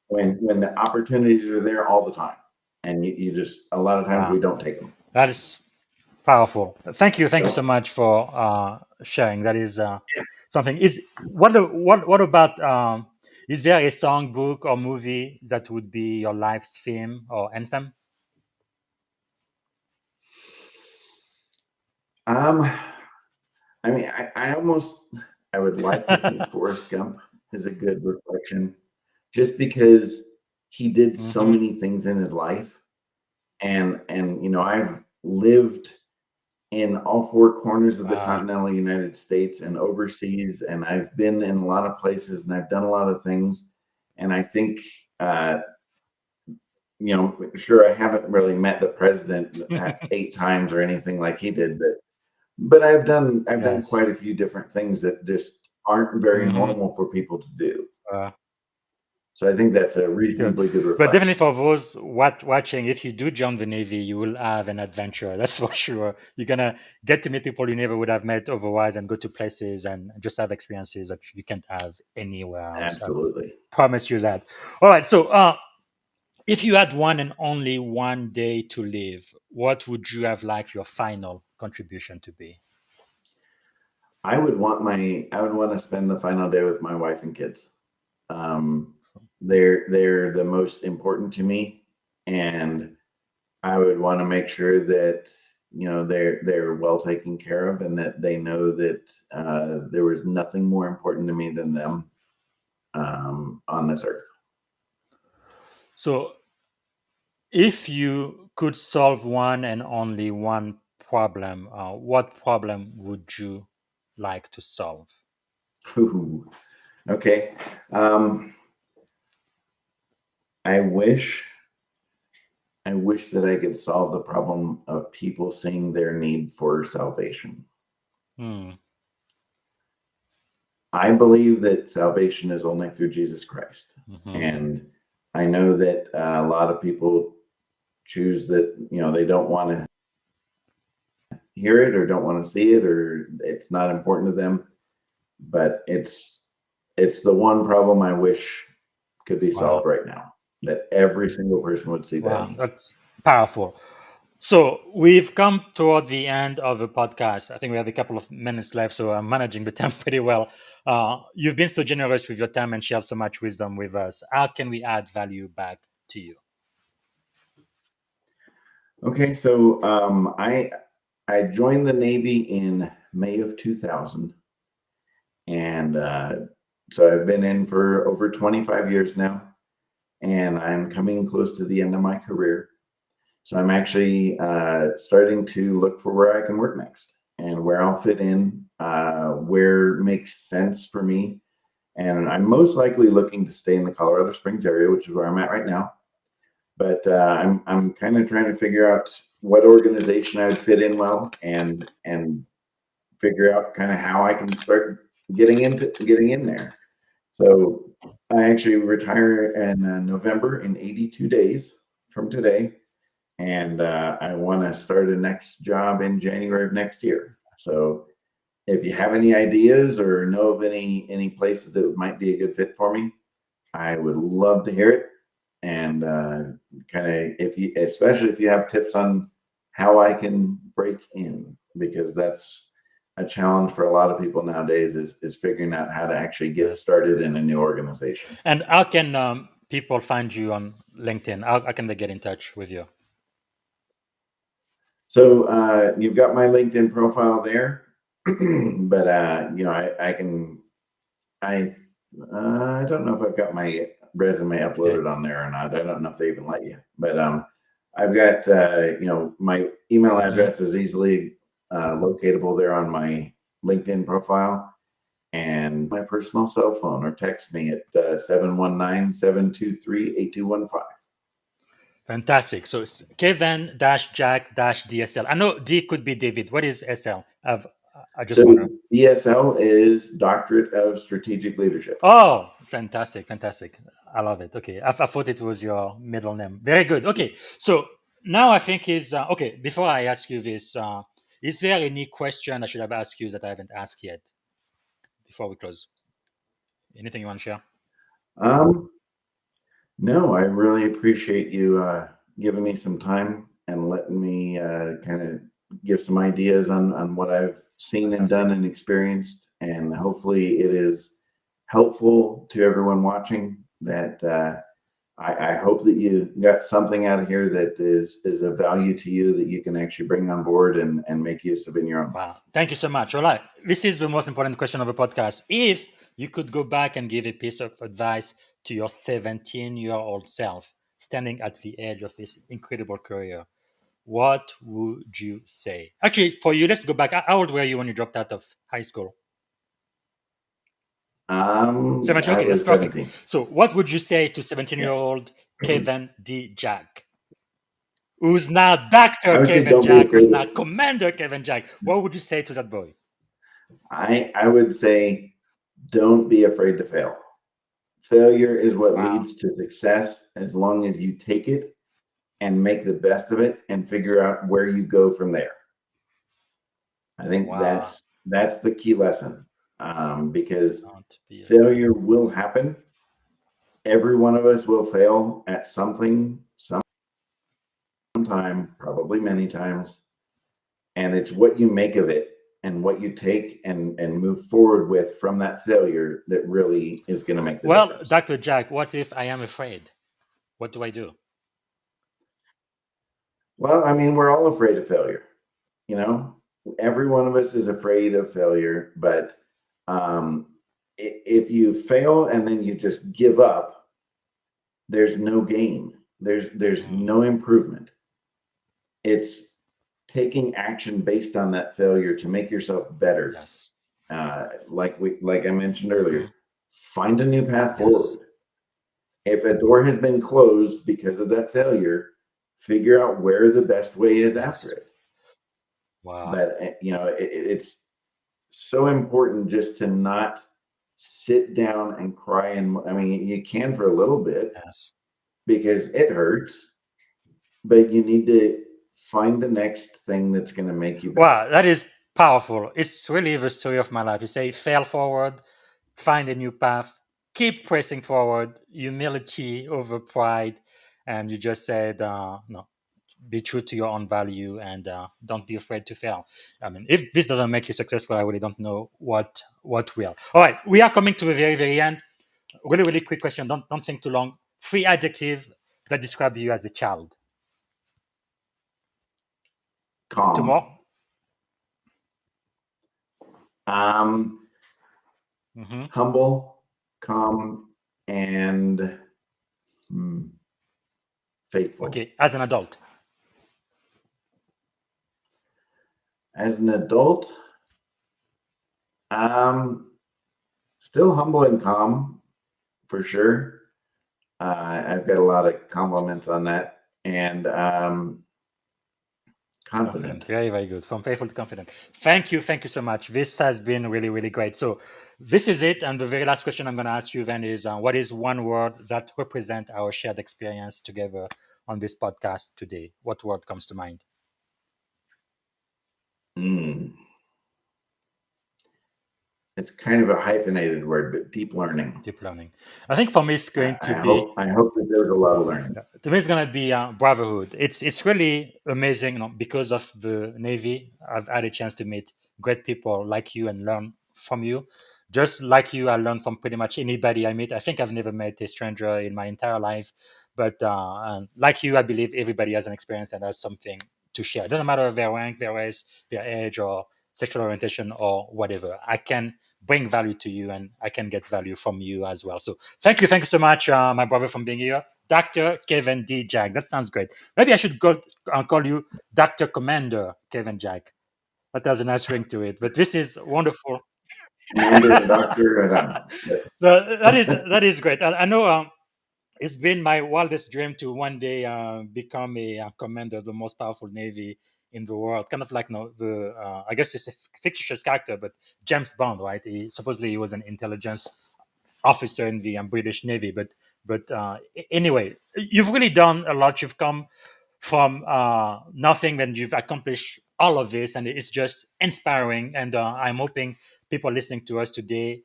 When the opportunities are there all the time, and you just, a lot of times we don't take them. That is powerful. Thank you so much for sharing. That is something. What about Is there a song, book, or movie that would be your life's theme or anthem? Um, I mean, I would like to think Forrest Gump is a good reflection, just because he did so Mm-hmm. many things in his life, and I've lived in all four corners of the Wow. continental United States and overseas, and I've been in a lot of places and I've done a lot of things, and I think sure, I haven't really met the president 8 times or anything like he did, but I've done Yes. quite a few different things that just aren't very Mm-hmm. normal for people to do. Uh, So I think that's a Good. reasonably good But definitely reflection. for those watching, if you do join the Navy, you will have an adventure. That's for sure. You're going to get to meet people you never would have met otherwise and go to places and just have experiences that you can't have anywhere else. I Absolutely. promise you that. All right. So, if you had one and only one day to live, what would you have liked your final contribution to be? I would want to spend the final day with my wife and kids. Um, they're the most important to me, and I would want to make sure that they're well taken care of, and that they know that there was nothing more important to me than them on this earth. So, if you could solve one and only one problem, what problem would you like to solve? Ooh, okay. I wish I wish that I could solve the problem of people seeing their need for salvation. Hmm. I believe that salvation is only through Jesus Christ. Mhm. And I know that a lot of people choose that, they don't want to hear it or don't want to see it, or it's not important to them. But it's the one problem I wish could be Wow. solved right now, that every single person would see that Wow. need. That's powerful. So we've come toward the end of the podcast. I think we have a couple of minutes left, so I'm managing the time pretty well. You've been so generous with your time and shared so much wisdom with us. How can we add value back to you? Okay, so I joined the Navy in May of 2000, and so I've been in for over 25 years now, and I'm coming close to the end of my career. So I'm actually starting to look for where I can work next and where I'll fit in, where makes sense for me. And I'm most likely looking to stay in the Colorado Springs area, which is where I'm at right now. But I'm kind of trying to figure out what organization I would fit in well, and figure out kind of how I can start getting in there. So I actually retire in November, in 82 days from today, and I want to start a next job in January of next year. So if you have any ideas or know of any places that might be a good fit for me, I would love to hear it. And kind of, especially if you have tips on how I can break in, because that's a challenge for a lot of people nowadays, is figuring out how to actually get Yes. started in a new organization. And how can people find you on LinkedIn? How can they get in touch with you? So you've got my LinkedIn profile there, but I don't know if I've got my resume Okay. uploaded on there or not. I don't know if they even let you, but I've got my email Mhm. address is easily locatable there on my LinkedIn profile, and my personal cell phone, or text me at 719-723-8215. Fantastic. So it's Kevin Jack DSL. I know D could be David. What is SL? I just So wonder. DSL is Doctorate of Strategic Leadership. Oh, fantastic, fantastic. I love it. Okay. I thought it was your middle name. Very good. Okay. So now I think is okay. Before I ask you this, is there any question I should have asked you that I haven't asked yet before we close? Anything you want to share? Um, no, I really appreciate you giving me some time and letting me kind of give some ideas on what I've seen and Fantastic. done and experienced. And hopefully it is helpful to everyone watching, that I hope that you got something out of here that is of value to you, that you can actually bring on board and make use of in your own life. Wow. Thank you so much. All right. This is the most important question of the podcast. If you could go back and give a piece of advice to your 17-year-old self standing at the edge of this incredible career, what would you say? Actually, for you, let's go back. How old were you when you dropped out of high school? 17. I Okay, that's was perfect. 17. So, what would you say to 17-year-old Kevin D. Jack, who's now Dr. Kevin Jack, who's now Commander Kevin Jack? What would you say to that boy? I would say, don't be afraid to fail. Failure is what Wow. leads to success, as long as you take it and make the best of it and figure out where you go from there. I think Wow. that's the key lesson, because Don't be afraid. failure will happen. Every one of us will fail at something, sometime, probably many times. And it's what you make of it and what you take and move forward with from that failure that really is going to make the difference. Dr. Jack, what if I am afraid? What do I do? Well, I mean, we're all afraid of failure. You know, every one of us is afraid of failure, but if you fail and then you just give up, there's no gain. There's no improvement. It's taking action based on that failure to make yourself better. Yes. Like I mentioned earlier, find a new path forward. If a door has been closed because of that failure, figure out where the best way is after it. Wow. But it's so important just to not sit down and cry. And I mean, you can for a little bit, because it hurts, but you need to find the next thing that's going to make you better. Wow, that is powerful. It's really the story of my life. You say, fail forward, find a new path, keep pressing forward, humility over pride. And you just said, no, be true to your own value, and don't be afraid to fail. I mean, if this doesn't make you successful, I really don't know what will. All right, we are coming to the very, very end. Really, really quick question. Don't think too long. 3 adjectives that describe you as a child. Calm. 2 more. Humble, calm, and faithful. Okay, as an adult. As an adult, still humble and calm, for sure. I've got a lot of compliments on that, and confident. Very, very good. From faithful to confident. Thank you so much. This has been really, really great. So this is it. And the very last question I'm going to ask you then is, what is one word that represents our shared experience together on this podcast today? What word comes to mind? It's kind of a hyphenated word, but deep learning. Deep learning. I think for me, it's going to be. I hope that there's a lot of learning. To me, it's going to be brotherhood. It's really amazing, because of the Navy. I've had a chance to meet great people like you and learn from you. Just like you, I learn from pretty much anybody I meet. I think I've never met a stranger in my entire life, but like you, I believe everybody has an experience and has something to share. It doesn't matter their rank, their race, their age, or sexual orientation, or whatever. I can bring value to you, and I can get value from you as well. So thank you so much, my brother, for being here. Dr. Kevin D. Jack. That sounds great. Maybe I should call you Dr. Commander Kevin Jack. That has a nice ring to it. But this is wonderful. Commander, doctor, that is great. I know it's been my wildest dream to one day become a commander of the most powerful navy in the world. Kind of like I guess it's a fictitious character, but James Bond, right? Supposedly he was an intelligence officer in the British Navy. But anyway, you've really done a lot. You've come from nothing, and you've accomplished all of this, and it's just inspiring. And I'm hoping people listening to us today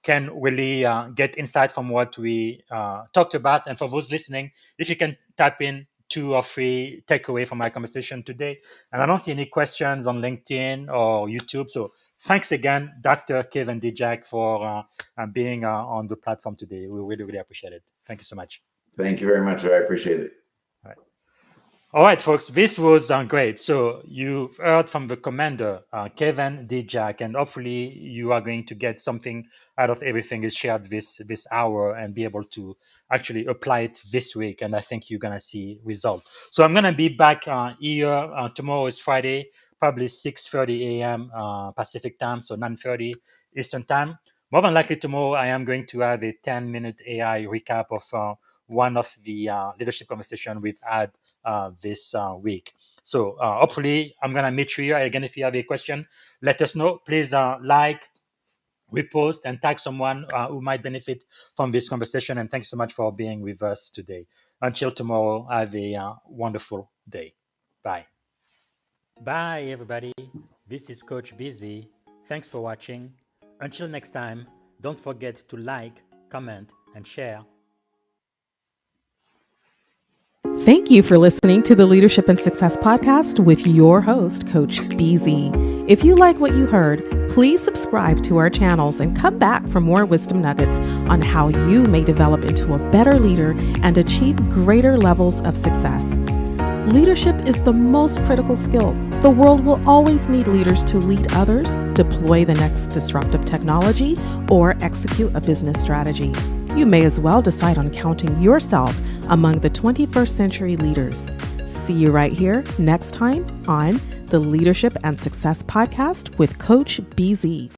can really get insight from what we talked about. And for those listening, if you can type in 2 or 3 takeaway from my conversation today. And I don't see any questions on LinkedIn or YouTube. So thanks again, Dr. Kevin Jack, for being on the platform today. We really, really appreciate it. Thank you so much. Thank you very much. I appreciate it. All right, folks, this was great. So you've heard from the commander, Kevin Jack, and hopefully you are going to get something out of everything is shared this hour and be able to actually apply it this week. And I think you're going to see results. So I'm going to be back here. Tomorrow is Friday, probably 6:30 a.m. Pacific time, so 9:30 Eastern time. More than likely tomorrow, I am going to have a 10-minute AI recap of one of the leadership conversation we've had this week. So hopefully I'm going to meet you here. Again, if you have a question, let us know. Please like, repost, and tag someone who might benefit from this conversation. And thanks so much for being with us today. Until tomorrow, have a wonderful day. Bye. Bye, everybody. This is Coach Busy. Thanks for watching. Until next time, don't forget to like, comment, and share. Thank you for listening to the Leadership and Success Podcast with your host, Coach BZ. If you like what you heard, please subscribe to our channels and come back for more wisdom nuggets on how you may develop into a better leader and achieve greater levels of success. Leadership is the most critical skill. The world will always need leaders to lead others, deploy the next disruptive technology, or execute a business strategy. You may as well decide on counting yourself among the 21st century leaders. See you right here next time on the Leadership and Success Podcast with Coach BZ.